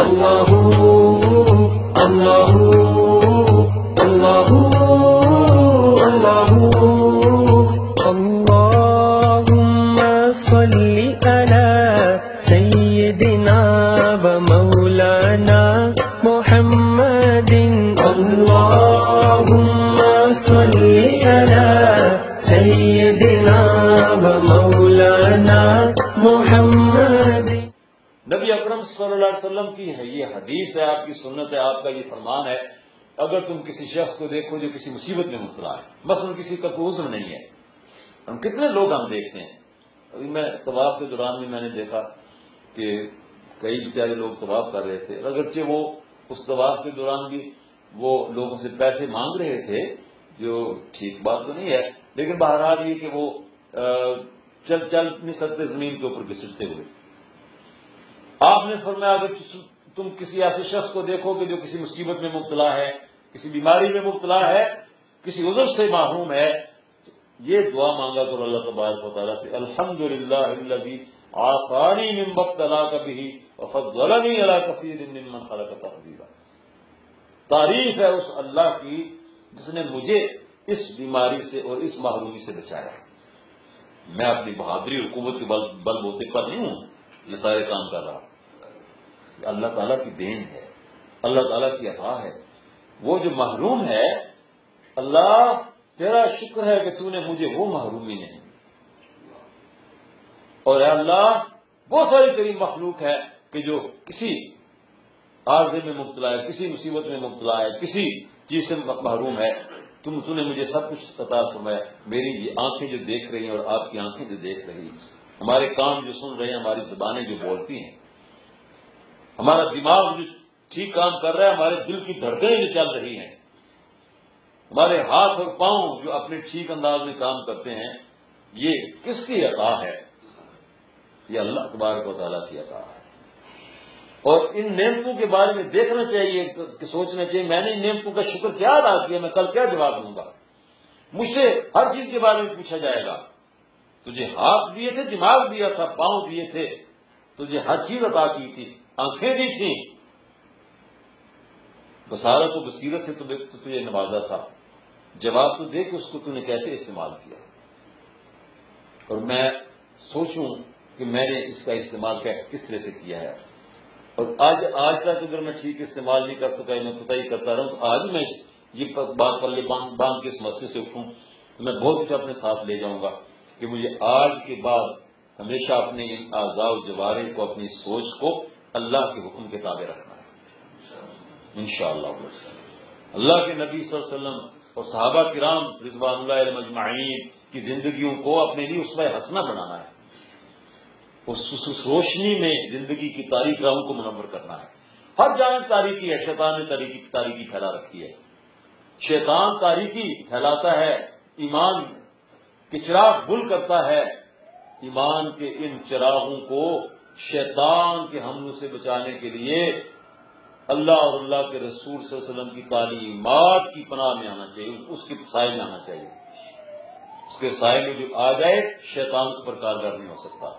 اللہ اللہ اللہ اللہ اللہم صلی علی سیدنا و مولانا محمد اللہم صلی علی سیدنا و مولانا محمد. نبی اکرم صلی اللہ علیہ وسلم کی ہے یہ حدیث ہے، آپ کی سنت ہے، آپ کا یہ فرمان ہے. اگر تم کسی شخص کو دیکھو جو کسی مصیبت میں مبتلا ہے، مثلا کسی کا کوئی عذر نہیں ہے، ہم کتنے لوگ ہم دیکھتے ہیں. ابھی میں طواف کے دوران بھی میں نے دیکھا کہ کئی بیچارے لوگ طواف کر رہے تھے، اگرچہ وہ اس طواف کے دوران بھی وہ لوگوں سے پیسے مانگ رہے تھے، جو ٹھیک بات تو نہیں ہے، لیکن بہرحال یہ کہ وہ چل نہیں سکتے زمین کے اوپر گھسٹتے ہوئے. آپ نے فرمایا اگر تم کسی ایسے شخص کو دیکھو کہ جو کسی مصیبت میں مبتلا ہے، کسی بیماری میں مبتلا ہے، کسی عذر سے محروم ہے، یہ دعا مانگا کرو اللہ تبارک و تعالیٰ سے، الحمدللہ الذی عافانی مما ابتلاک بہ وفضلنی علی کثیر ممن خلق تفضیلا. تعریف ہے اس اللہ کی جس نے مجھے اس بیماری سے اور اس محرومی سے بچایا. میں اپنی بہادری اور قوت کے بل بوتے پر نہیں ہوں یہ سارے کام کر رہا. اللہ تعالیٰ کی دین ہے، اللہ تعالیٰ کی عطا ہے. وہ جو محروم ہے، اللہ تیرا شکر ہے کہ تو نے مجھے وہ محرومی نہیں. اور اے اللہ بہت ساری تیری مخلوق ہے کہ جو کسی عارضے میں مبتلا ہے، کسی مصیبت میں مبتلا ہے، کسی چیز سے محروم ہے، تو نے مجھے سب کچھ عطا فرمایا. میری یہ آنکھیں جو دیکھ رہی ہیں اور آپ کی آنکھیں جو دیکھ رہی ہیں، ہمارے کان جو سن رہے ہیں، ہماری زبانیں جو بولتی ہیں، ہمارا دماغ جو ٹھیک کام کر رہا ہے، ہمارے دل کی دھڑکنیں جو چل رہی ہیں، ہمارے ہاتھ اور پاؤں جو اپنے ٹھیک انداز میں کام کرتے ہیں، یہ کس کی عطا ہے؟ یہ اللہ تبارک و تعالیٰ کی عطا ہے. اور ان نعمتوں کے بارے میں دیکھنا چاہیے کہ سوچنا چاہیے میں نے ان نعمتوں کا شکر کیا ادا کیا، میں کل کیا جواب دوں گا. مجھ سے ہر چیز کے بارے میں پوچھا جائے گا. تجھے ہاتھ دیے تھے، دماغ دیا تھا، پاؤں دیے تھے، تجھے ہر چیز عطا کی تھی، آنکھیں دی تھیں، بصارت و بصیرت سے تجھے نوازا تھا. جواب تو دے کہ اس کو نے کیسے استعمال کیا. اور میں سوچوں کہ میں نے اس کا استعمال کس طرح سے کیا ہے. اور آج تک اگر میں ٹھیک استعمال نہیں کر سکا، میں کوتاہی کرتا رہا ہوں، تو آج میں یہ بات پلے باندھ کے اس مسئلے سے اٹھوں تو میں بہت کچھ اپنے ساتھ لے جاؤں گا کہ مجھے آج کے بعد ہمیشہ اپنے ان اعضاء و جوارح کو، اپنی سوچ کو اللہ کے حکم کے تابع رکھنا ہے انشاءاللہ. اللہ کے نبی صلی اللہ علیہ وسلم اور صحابہ کرام رضوان اللہ علیہم اجمعین کی زندگیوں کو اپنے لیے اسوہ حسنہ بنانا ہے. اس روشنی میں زندگی کی تاریک راہوں کو منور کرنا ہے. ہر جانب تاریکی ہے، شیطان نے تاریکی پھیلا رکھی ہے. شیطان تاریکی پھیلاتا ہے، ایمان کے چراغ گل کرتا ہے. ایمان کے ان چراغوں کو شیطان کے حملوں سے بچانے کے لیے اللہ اور اللہ کے رسول صلی اللہ علیہ وسلم کی تعلیمات کی پناہ میں آنا چاہیے، اس کے سائے میں آنا چاہیے. اس کے سائے میں جو آ جائے شیطان اس پر کارگر نہیں ہو سکتا.